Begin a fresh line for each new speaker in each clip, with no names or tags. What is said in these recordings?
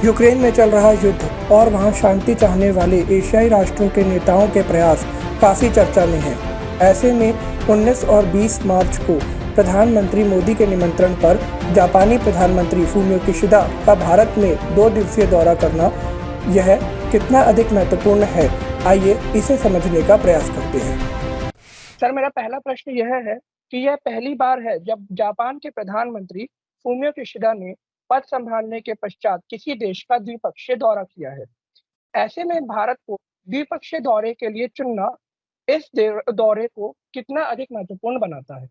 Ukraine में चल रहा युद्ध और वहां शांति चाहने वाले एशियाई राष्ट्रों के नेताओं के प्रयास काफ़ी चर्चा में हैं। ऐसे में 19 और 20 मार्च को प्रधानमंत्री मोदी के निमंत्रण पर जापानी प्रधानमंत्री फूमियो किशिदा का भारत में 2 दिवसीय दौरा करना यह कितना अधिक महत्वपूर्ण है, आइए इसे समझने का प्रयास करते हैं। सर, मेरा पहला प्रश्न यह है कि यह पहली बार है जब जापान के प्रधानमंत्री फूमियो किशिदा ने पद संभालने के पश्चात किसी देश का द्विपक्षीय दौरा किया है। ऐसे में भारत को द्विपक्षीय दौरे के लिए चुनना इस दौरे को कितना अधिक महत्वपूर्ण बनाता है?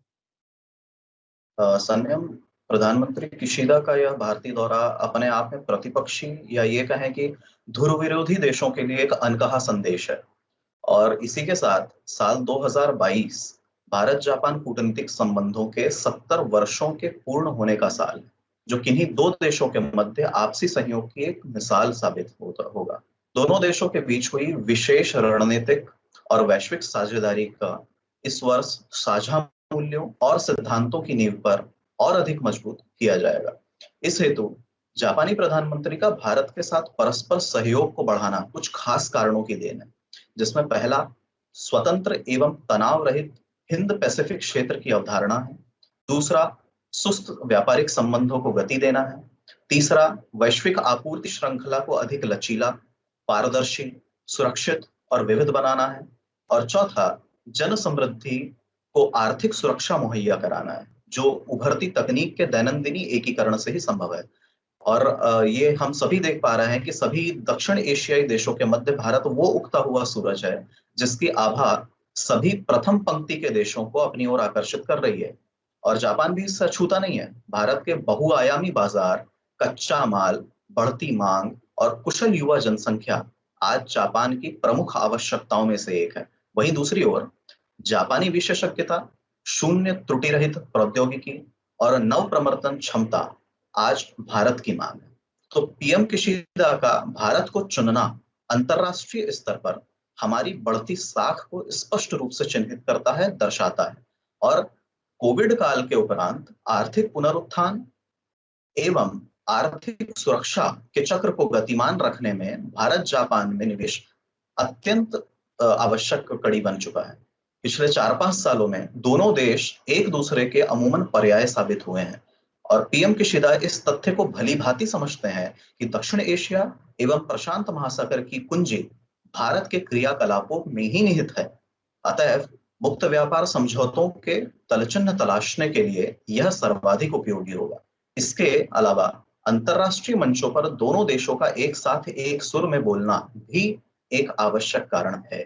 संयम प्रधानमंत्री किशिदा का यह भारतीय दौरा अपने आप में प्रतिपक्षी या ये कहें कि ध्रुव विरोधी देशों के लिए एक अनकहा संदेश है। और इसी के साथ साल 2022 भारत जापान कूटनीतिक संबंधों के 70 वर्षों के पूर्ण होने का साल है, जो किन्हीं दो देशों के मध्य आपसी सहयोग की एक मिसाल साबित होगा। दोनों देशों के बीच हुई विशेष रणनीतिक और वैश्विक साझेदारी का इस वर्ष साझा मूल्यों और सिद्धांतों की नींव पर और अधिक मजबूत किया जाएगा। इस हेतु जापानी प्रधानमंत्री का भारत के साथ परस्पर सहयोग को बढ़ाना कुछ खास कारणों की देन है, जिसमें पहला स्वतंत्र एवं तनाव रहित हिंद पैसिफिक क्षेत्र की अवधारणा है। दूसरा, सुस्त व्यापारिक संबंधों को गति देना है। तीसरा, वैश्विक आपूर्ति श्रृंखला को अधिक लचीला, पारदर्शी, सुरक्षित और विविध बनाना है। और चौथा, जन समृद्धि को आर्थिक सुरक्षा मुहैया कराना है, जो उभरती तकनीक के दैनंदिनी एकीकरण से ही संभव है। और ये हम सभी देख पा रहे हैं कि सभी दक्षिण एशियाई देशों के मध्य भारत वो उगता हुआ सूरज है जिसकी आभा सभी प्रथम पंक्ति के देशों को अपनी ओर आकर्षित कर रही है। और जापान भी इससे अछूता नहीं है। भारत के बहुआयामी बाजार, कच्चा माल, बढ़ती मांग और कुशल युवा जनसंख्या आज जापान की प्रमुख आवश्यकताओं में से एक है। वहीं दूसरी ओर जापानी विशेषज्ञता, शून्य त्रुटि रहित प्रौद्योगिकी और नव प्रवर्तन क्षमता आज भारत की मांग है। तो पीएम किशिदा का भारत को चुनना अंतरराष्ट्रीय स्तर पर हमारी बढ़ती साख को स्पष्ट रूप से चिन्हित करता है, दर्शाता है। और कोविड काल के उपरांत आर्थिक पुनरुत्थान एवं आर्थिक सुरक्षा के चक्र को गतिमान रखने में भारत जापान में निवेश अत्यंत आवश्यक कड़ी बन चुका है। पिछले 4-5 सालों में दोनों देश एक दूसरे के अमूमन पर्याय साबित हुए हैं। और पीएम किशिदा इस तथ्य को भली भांति समझते हैं कि दक्षिण एशिया एवं प्रशांत महासागर की कुंजी भारत के क्रियाकलापों में ही निहित है। अतएव मुक्त व्यापार समझौतों के तलचिन्ह तलाशने के लिए यह सर्वाधिक उपयोगी होगा। इसके अलावा अंतरराष्ट्रीय मंचों पर दोनों देशों का एक साथ एक सुर में बोलना भी एक आवश्यक कारण है।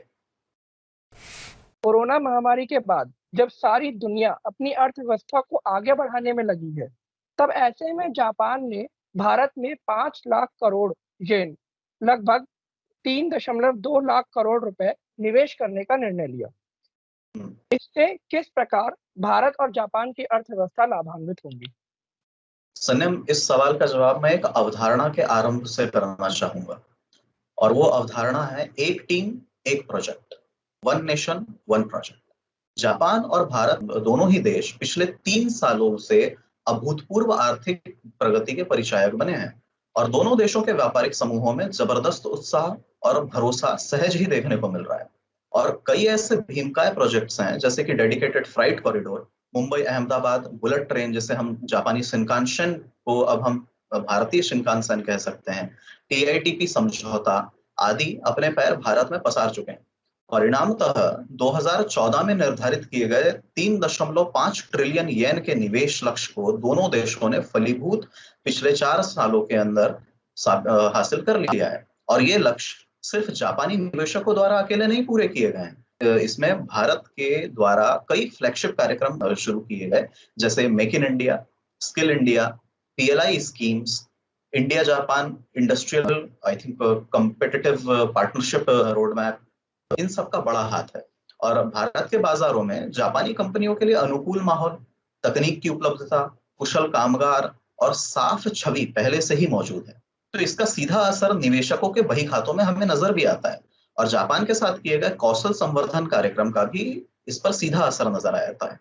कोरोना महामारी के बाद जब सारी दुनिया अपनी अर्थव्यवस्था को आगे बढ़ाने में लगी है, तब ऐसे में जापान ने भारत में 5 लाख करोड़ येन, लगभग 3.2 लाख करोड़ रुपए निवेश करने का निर्णय लिया। इससे किस प्रकार भारत और जापान की अर्थव्यवस्था लाभान्वित होंगी?
सनम, इस सवाल का जवाब मैं एक अवधारणा के आरंभ से करना चाहूंगा। और वो अवधारणा है एक टीम एक project, one nation one project. Japan और भारत दोनों ही देश पिछले 3 सालों से अभूतपूर्व आर्थिक प्रगति के परिचायक बने हैं। और दोनों देशों के व्यापारिक समूहों में जबरदस्त उत्साह और भरोसा सहज ही देखने को मिल रहा है। और कई ऐसे भीमकाय प्रोजेक्ट्स हैं, जैसे कि dedicated freight corridor, Mumbai Ahmedabad bullet train, जिसे हम जापानी शिनकानसेन को अब हम भारतीय शिनकानसेन कह सकते हैं, टीआईटीपी समझौता आदि अपने पैर भारत में पसार चुके हैं। परिणामतः 2014 में निर्धारित किए गए 3.5 ट्रिलियन येन के निवेश लक्ष्य को दोनों देशों ने फलीभूत पिछले 4 सालों के अंदर हासिल कर लिया है। और ये लक्ष्य सिर्फ जापानी निवेशकों द्वारा अकेले नहीं पूरे किए गए हैं। इसमें भारत के द्वारा कई फ्लैगशिप कार्यक्रम शुरू किए गए, जैसे make in India, skill India, PLI schemes, India Japan industrial I think competitive partnership roadmap. इन सब का बड़ा हाथ है। और भारत के बाजारों में जापानी कंपनियों के लिए अनुकूल माहौल, तकनीक की उपलब्धता, कुशल कामगार और साफ छवि पहले से ही मौजूद है। तो इसका सीधा असर निवेशकों के बही खातों में हमें नजर भी आता है। और जापान के साथ किए गए कौशल संवर्धन कार्यक्रम का भी इस पर सीधा असर नजर आता है।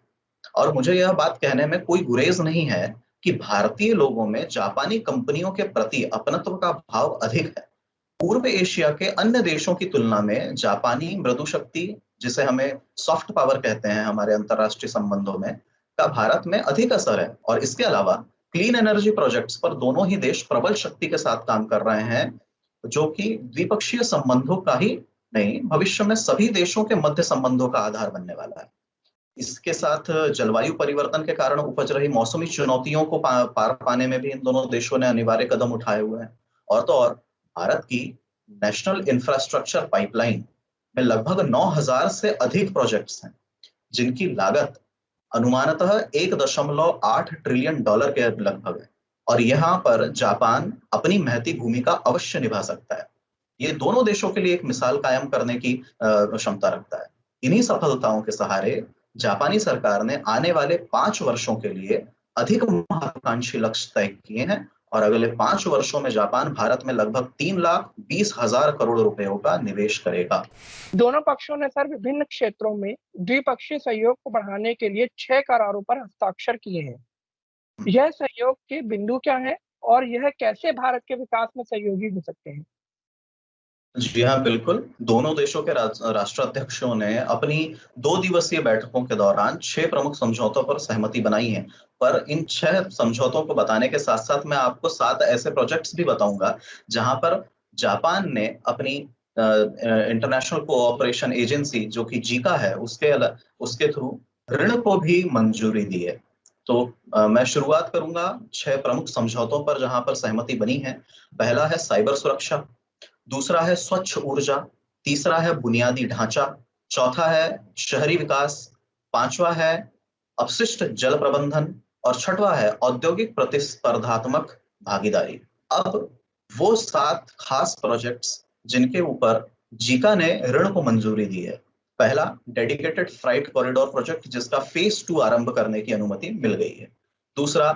और मुझे यह बात कहने में कोई गुरेज नहीं है कि भारतीय लोगों में जापानी कंपनियों के प्रति अपनत्व का भाव अधिक है। पूर्व एशिया के अन्य देशों की तुलना में जापानी मृदु शक्ति, जिसे हमें सॉफ्ट पावर कहते हैं हमारे अंतरराष्ट्रीय संबंधों में, का भारत में अधिक असर है। और इसके अलावा क्लीन एनर्जी प्रोजेक्ट्स पर दोनों ही देश प्रबल शक्ति के साथ काम कर रहे हैं, जो कि द्विपक्षीय संबंधों का ही नहीं, भविष्य में सभी देशों के मध्य संबंधों का आधार बनने वाला है। इसके साथ जलवायु परिवर्तन के कारण उपज रही मौसमी चुनौतियों को पार पाने में भी इन दोनों देशों ने अनिवार्य कदम उठाए हुए हैं। और तो और भारत की नेशनल इंफ्रास्ट्रक्चर पाइपलाइन में लगभग 9,000 से अधिक प्रोजेक्ट्स हैं, जिनकी लागत अनुमानतः 1.8 ट्रिलियन डॉलर के लगभग है। और यहाँ पर जापान अपनी महती भूमिका अवश्य निभा सकता है। ये दोनों देशों के लिए एक मिसाल कायम करने की क्षमता रखता है। इन्हीं सफलताओं के सहारे जापानी सरकार ने आने वाले 5 वर्षों के लिए अधिक महत्वाकांक्षी लक्ष्य तय किए हैं, और अगले 5 वर्षों में जापान भारत में लगभग 3,20,000 करोड़ रुपयों का निवेश करेगा।
दोनों पक्षों ने सर विभिन्न क्षेत्रों में द्विपक्षीय सहयोग को बढ़ाने के लिए 6 करारों पर हस्ताक्षर किए हैं। यह सहयोग के बिंदु क्या हैं और यह कैसे भारत के विकास में सहयोगी हो सकते हैं?
जी हाँ, बिल्कुल। दोनों देशों के राष्ट्राध्यक्षों ने अपनी 2 दिवसीय बैठकों के दौरान 6 प्रमुख समझौतों पर सहमति बनाई है। पर इन 6 समझौतों को बताने के साथ-साथ मैं आपको 7 ऐसे प्रोजेक्ट्स भी बताऊँगा, जहाँ पर जापान ने अपनी इंटरनेशनल कोऑपरेशन एजेंसी जो कि जीका है, उसके थ्रू ऋण को भी मंजूरी दी है। तो मैं शुरुआत करूँगा 6 प्रमुख समझौतों पर जहाँ पर सहमति बनी है। पहला है साइबर सुरक्षा, दूसरा है स्वच्छ ऊर्जा, तीसरा है बुनियादी ढांचा, चौथा है शहरी विकास, पांचवा है अपशिष्ट जल प्रबंधन, और छठवां है औद्योगिक प्रतिस्पर्धात्मक भागीदारी। अब वो 7 खास प्रोजेक्ट्स जिनके ऊपर जीका ने ऋण को मंजूरी दी है। पहला डेडिकेटेड फ्राइट कॉरिडोर प्रोजेक्ट, जिसका फेज 2 आरंभ करने की अनुमति मिल गई है। दूसरा,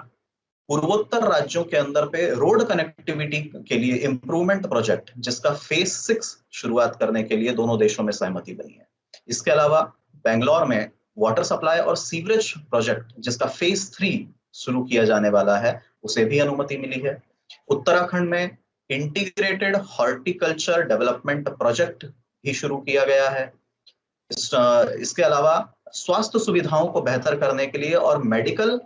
पूर्वोत्तर राज्यों के अंदर पे रोड कनेक्टिविटी के लिए इंप्रूवमेंट प्रोजेक्ट, जिसका फेज 6 शुरुआत करने के लिए दोनों देशों में सहमति बनी है। इसके अलावा बेंगलोर में वाटर सप्लाई और सीवरेज प्रोजेक्ट, जिसका फेज 3 शुरू किया जाने वाला है, उसे भी अनुमति मिली है। उत्तराखंड में इंटीग्रेटेड हॉर्टिकल्चर डेवलपमेंट प्रोजेक्ट भी शुरू किया गया है। इसके अलावा स्वास्थ्य सुविधाओं को बेहतर करने के लिए और मेडिकल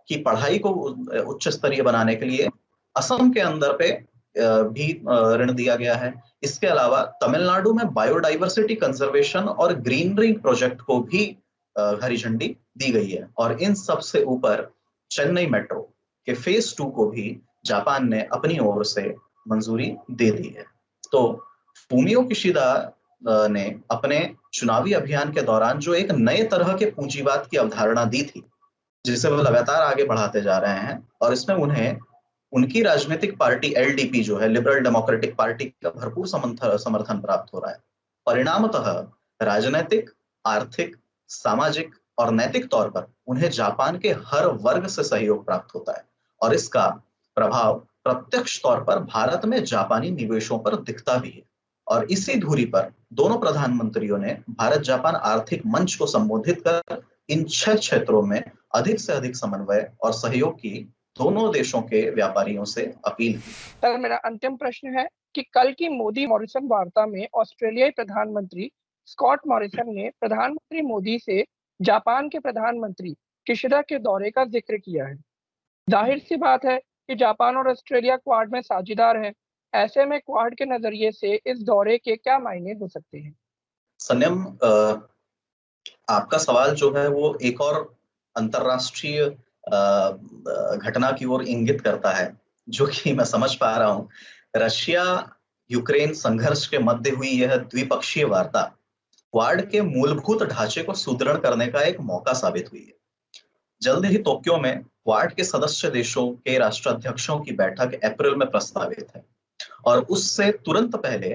की पढ़ाई को उच्च स्तरीय बनाने के लिए असम के अंदर पे भी ऋण दिया गया है। इसके अलावा तमिलनाडु में बायोडाइवर्सिटी कंजर्वेशन और ग्रीनरी प्रोजेक्ट को भी हरी झंडी दी गई है। और इन सब से ऊपर चेन्नई मेट्रो के फेज 2 को भी जापान ने अपनी ओर से मंजूरी दे दी है। तो फूमियो किशिदा ने अपने चुनावी अभियान के दौरान जो एक नए तरह के पूंजीवाद की अवधारणा दी थी, जिसे वो लगातार आगे बढ़ाते जा रहे हैं, और इसमें उन्हें उनकी राजनीतिक पार्टी एलडीपी जो है, लिबरल डेमोक्रेटिक पार्टी का भरपूर समर्थन प्राप्त हो रहा है। परिणामतः राजनीतिक, आर्थिक, सामाजिक और नैतिक तौर पर उन्हें जापान के हर वर्ग से सहयोग प्राप्त होता है, और इसका प्रभाव प्रत्यक्ष तौर पर भारत में जापानी निवेशों पर दिखता भी है। और इसी धुरी पर दोनों प्रधानमंत्रियों ने भारत जापान आर्थिक मंच को संबोधित कर इन 6 क्षेत्रों में अधिक से अधिक समन्वय और सहयोग की दोनों देशों के व्यापारियों से अपील की।
सर, मेरा अंतिम प्रश्न है कि कल की मोदी मॉरिसन वार्ता में ऑस्ट्रेलियाई प्रधानमंत्री स्कॉट मॉरिसन ने प्रधानमंत्री मोदी से जापान के प्रधानमंत्री किशिदा के दौरे का जिक्र किया है। जाहिर सी बात है कि जापान और ऑस्ट्रेलिया क्वाड में साझेदार हैं। ऐसे में क्वाड के नजरिए से इस दौरे के क्या मायने हो सकते हैं?
संयम, आपका सवाल जो है वो एक और अंतरराष्ट्रीय घटना की ओर इंगित करता है, जो कि मैं समझ पा रहा हूँ। रशिया यूक्रेन संघर्ष के मध्य हुई यह द्विपक्षीय वार्ता क्वाड के मूलभूत ढांचे को सुदृढ़ करने का एक मौका साबित हुई है। जल्द ही टोक्यो में क्वाड के सदस्य देशों के राष्ट्राध्यक्षों की बैठक अप्रैल में प्रस्तावित है, और उससे तुरंत पहले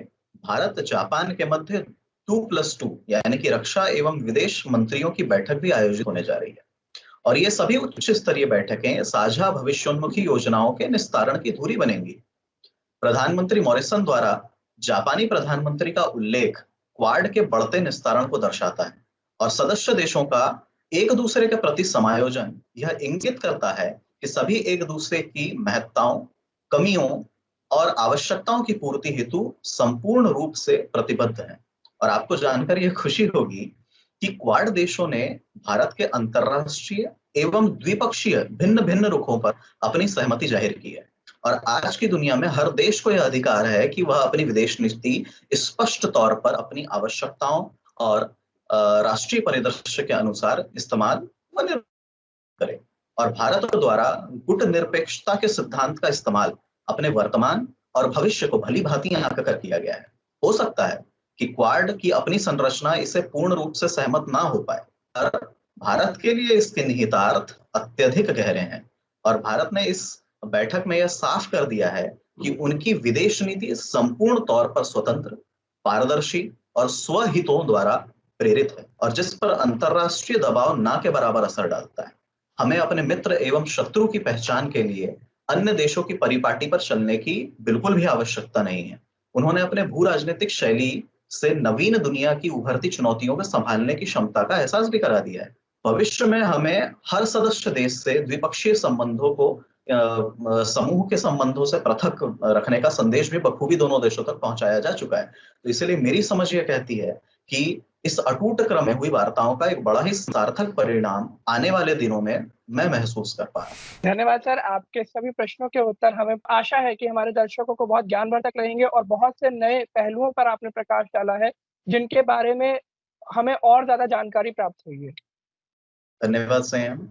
भारत जापान के मध्य 2+2 यानी कि रक्षा एवं विदेश मंत्रियों की बैठक भी आयोजित होने जा रही है। और ये सभी उच्च स्तरीय बैठकें साझा भविष्योन्मुखी योजनाओं के निस्तारण की धुरी बनेंगी। प्रधानमंत्री मॉरिसन द्वारा जापानी प्रधानमंत्री का उल्लेख क्वाड के बढ़ते निस्तारण को दर्शाता है, और सदस्य देशों का एक दूसरे के प्रति समायोजन यह इंगित करता है कि सभी एक दूसरे की महत्ताओं, कमियों और आवश्यकताओं की पूर्ति हेतु संपूर्ण रूप से प्रतिबद्ध हैं। और आपको जानकर ये खुशी होगी कि क्वाड देशों ने भारत के अंतर्राष्ट्रीय एवं द्विपक्षीय भिन्न-भिन्न रुखों पर अपनी सहमति जाहिर की है। और आज की दुनिया में हर देश को यह अधिकार है कि वह अपनी विदेश नीति स्पष्ट तौर पर अपनी आवश्यकताओं और राष्ट्रीय परिदृश्य के अनुसार इस्तेमाल व निर्भर करे। और भारत द्वारा गुटनिरपेक्षता के सिद्धांत का इस्तेमाल अपने वर्तमान और भविष्य को भली-भांति आंक कर किया गया है। हो सकता है कि क्वाड की अपनी संरचना इसे पूर्ण रूप से सहमत ना हो पाए, पर भारत के लिए इसके निहितार्थ अत्यधिक गहरे हैं। और भारत ने इस बैठक में यह साफ कर दिया है कि उनकी विदेश नीति संपूर्ण तौर पर स्वतंत्र, पारदर्शी और स्वहितों द्वारा प्रेरित है और जिस पर अंतर्राष्ट्रीय दबाव ना के बराबर असर डालता है। हमें अपने मित्र एवं शत्रु की पहचान के लिए अन्य देशों की परिपाटी पर चलने की बिल्कुल भी आवश्यकता नहीं है। उन्होंने अपने भू-राजनीतिक शैली से नवीन दुनिया की उभरती चुनौतियों को संभालने की क्षमता का एहसास भी करा दिया है। भविष्य में हमें हर सदस्य देश से द्विपक्षीय संबंधों को समूह के संबंधों से पृथक रखने का संदेश भी बखूबी दोनों देशों तक पहुंचाया जा चुका है। तो इसलिए मेरी समझ ये कहती है कि इस अटूट क्रम में हुई वार्ताओं का एक बड़ा ही सार्थक परिणाम आने वाले दिनों में मैं महसूस कर पा रहा हूँ।
धन्यवाद सर, आपके सभी प्रश्नों के उत्तर हमें आशा है कि हमारे दर्शकों को बहुत ज्ञानवर्धक रहेंगे और बहुत से नए पहलुओं पर आपने प्रकाश डाला है, जिनके बारे में हमें और ज़्यादा जानकारी प्राप्त हुई है।
धन्यवाद संयम।